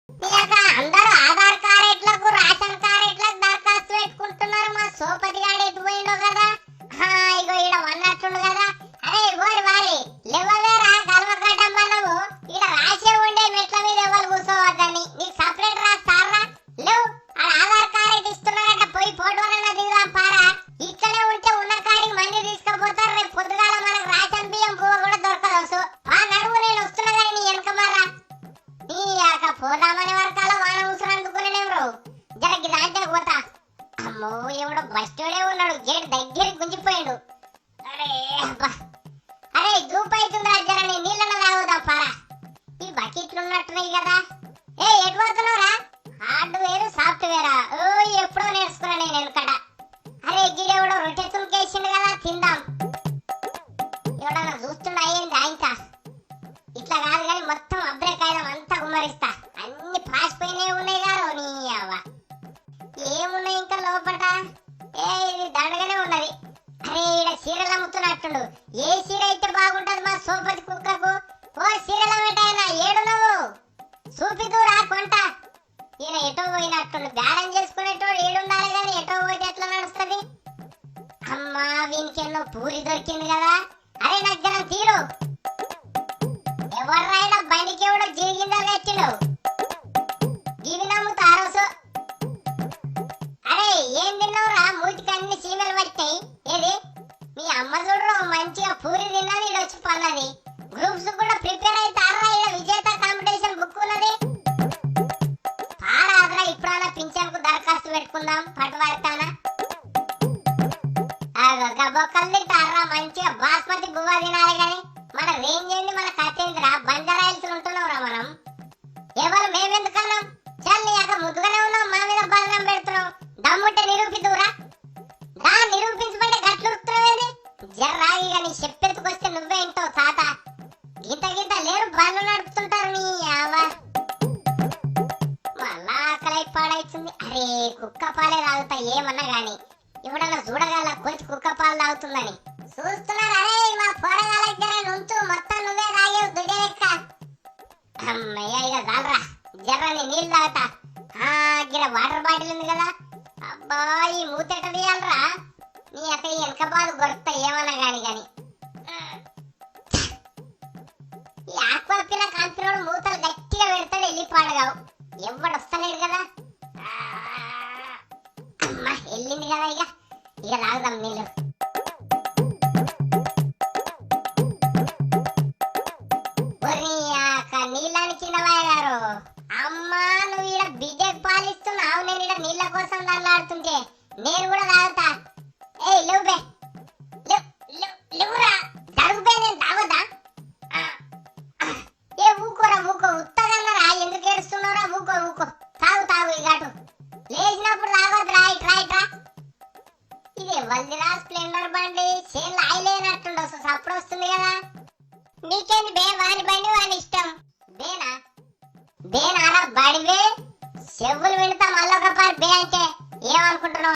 ఇక అందరూ ఆధార్ కార్డులకు రేషన్ కార్డులకు దరఖాస్తు పెట్టుకుంటున్నారు. మా సోపతి గాడు ఎటు పోయిండో కదా. ఇగో ఈడ వన్నట్టుండు కదా. అరే ఓరి వారి లేవవేరా గల్వకట్టం నువ్వు ఈడ రాసే ఉండే మెట్ల మీద ఎవరు కూర్చోవద్దని. నీకు సపరేట్ రాస్తారా? లేవు ఆధార్ కార్డు ఇస్తున్నారట. పోయి ఫోటోలన్నా దిగుదాం పారా. ఇక్కడే ఉంటే ఉన్న కాడికి మంది తీసుకుపోతారు. రేపు పొద్దుగాల మనకు రేషన్ బియ్యం పువ్వు కూడా దొరకదు. ఆ నడువు నేను వస్తున్నా కానీ నీ వెనక మర్రా. నీ యాక పోదామనే వరకాల వాన ముసురందుకునేవరు జరగి దాంట్లో పోతా. అమ్మో ఎవడో బస్టోడే ఉన్నాడు. గేట్ దగ్గరికి గుంజిపోయాడు. అరే అబ్బా అరే దూపైతుందిరా. జరని నీళ్ళని తాగుదాం పారా. ఈ బకెట్లు ఉన్నట్టున్నాయి కదా. ఎటు పోతున్నావురా? హార్డ్వేర్ సాఫ్ట్వేరా? ఎప్పుడో నేర్చుకున్నా నేను వెనకట. అరే గిడెవడో రొట్టె తులికేసిండు కదా, తిందాం. ఎవడన్నా చూస్తున్నా అయ్యింది ఆయనక. ఇట్లా కాదు కానీ మొత్తం అబ్రేకాయదం అంతా గుమ్మరిస్తా. అన్ని పాసిపోయినే ఉన్నాయి కాదు. నీ అవ్వ ఏమున్నాయి ఇంకా లోపట? ఇది దండగానే ఉన్నది. అరే ఈడ సీరలు అమ్ముతున్నట్టుండు. ఏ సీర అయితే బాగుంటది మా సోపతి కుక్కకు? ఓ సీరల పెట్టాయనా ఏడు నువ్వు చూపిదూరా కొంట. ఈయన ఎటో పోయినట్టుండు. బేరం చేసుకునేటోడు ఏడుండాలి కానీ ఎటో పోతే ఎట్లా నడుస్తుంది? అమ్మా వీనికి ఎన్నో పూరి దొరికింది కదా. అరే నాకు జనం తీరు. ఎవర్రాయినా బండికి ఎవడో జీవిగిందా పెట్టిండు. ఇవి నమ్ముతా రోజు. అరే ఏం తిన్నావురా? మూతికి అన్ని సీమలు పట్టాయి. ఏది మీ అమ్మ చూడరు మంచిగా పూరి తిన్నది. ఇది వచ్చి పన్నది. గ్రూప్స్ కూడా ప్రిపేర్ అవుతారా? విజేత కాంపిటీషన్ బుక్ ఉన్నది. పారాద్రా ఇప్పుడన్నా పింఛన్ కు దరఖాస్తు పెట్టుకుందాం. పట్టు పడతానా బొక్కలు తింటారా? మంచిగా బాస్మతి బువ్వ తినాలి కానీ మన రేంజ్ ఏంది? మన కథేంద్రా? బంజారాయిల్స్ ఉంటున్నావురా మనం. ఎవరు మేమెందుకన్నాం? చల్ నీ అక్కడ ముద్దుగానే ఉన్నాం. మా మీద బలనం పెడుతున్నాం. దమ్ముంటే నిరూపిద్దురా. దా నిరూపించమంటే గట్లుడుతున్నావేది? జర్రాగి నీ చెప్పెత్తుకొస్తే నువ్వే ఇంటావు తాత. గీత గీత లేరు బండ్లు నడుపుతుంటారు. నీ ఆవా మళ్ళా ఆకలై పాడైతుంది. అరే కుక్క పాలే తాగుతా ఏమన్నా గాని. ఇప్పుడన్నా చూడగల కోచి కుక్క పాలు తాగుతుందని చూస్తున్నారు. అరే మా పోరగాల జర నుంచు మొత్తం నువ్వే తాగేవు దుడ్డే లెక్క. అమ్మయ్య ఇక చాలరా. జర్రని నీళ్ళు తాగుతా. గిడ వాటర్ బాటిల్ ఉంది కదా. అబ్బా ఈ మూతెట తీయాలరా. నీ అక్క వెనక బాధ గొరుకుతా ఏమన్నా గాని గాని. ఈ ఆక్వా పిల్ల కంపెనోడు మూతలు గట్టిగా పెడతాడు. వెళ్ళి పాడగావు ఎవడు వస్తలేడు కదా. అమ్మా వెళ్ళింది కదా. ఇక తాగుదాం నీళ్ళు. నీళ్ళని చిన్నవారు. అమ్మా నువ్వు ఈడ బిడ్డకు పాలిస్తున్నావు. నేను ఈడ నీళ్ళ కోసం దండలాడుతుంటే నేను కూడా తాగుతా. లేవుబే లేవురా. జరుగుబే నేను తాగొద్దా? ఊకోరా ఊకో. ఉత్తగన్నరా ఎందుకు ఏడుస్తున్నావురా? ఊకో ఊకో. తాగు తాగు. ఇగాటు లేచినప్పుడు తాగొద్దురా. ఇట్రా ఇట్రా. ఇది వల్దిరా స్ప్లెండర్ బండి. చేనులో ఆయిలేనట్టుండ అప్పుడు వస్తుంది కదా. నీకేంది బే? వాని బండి వాని ఇష్టం. బేనా బేనారా బడివే చెవులు విడతా. మళ్ళొక పారి బే అంటే ఏమనుకుంటున్నావు?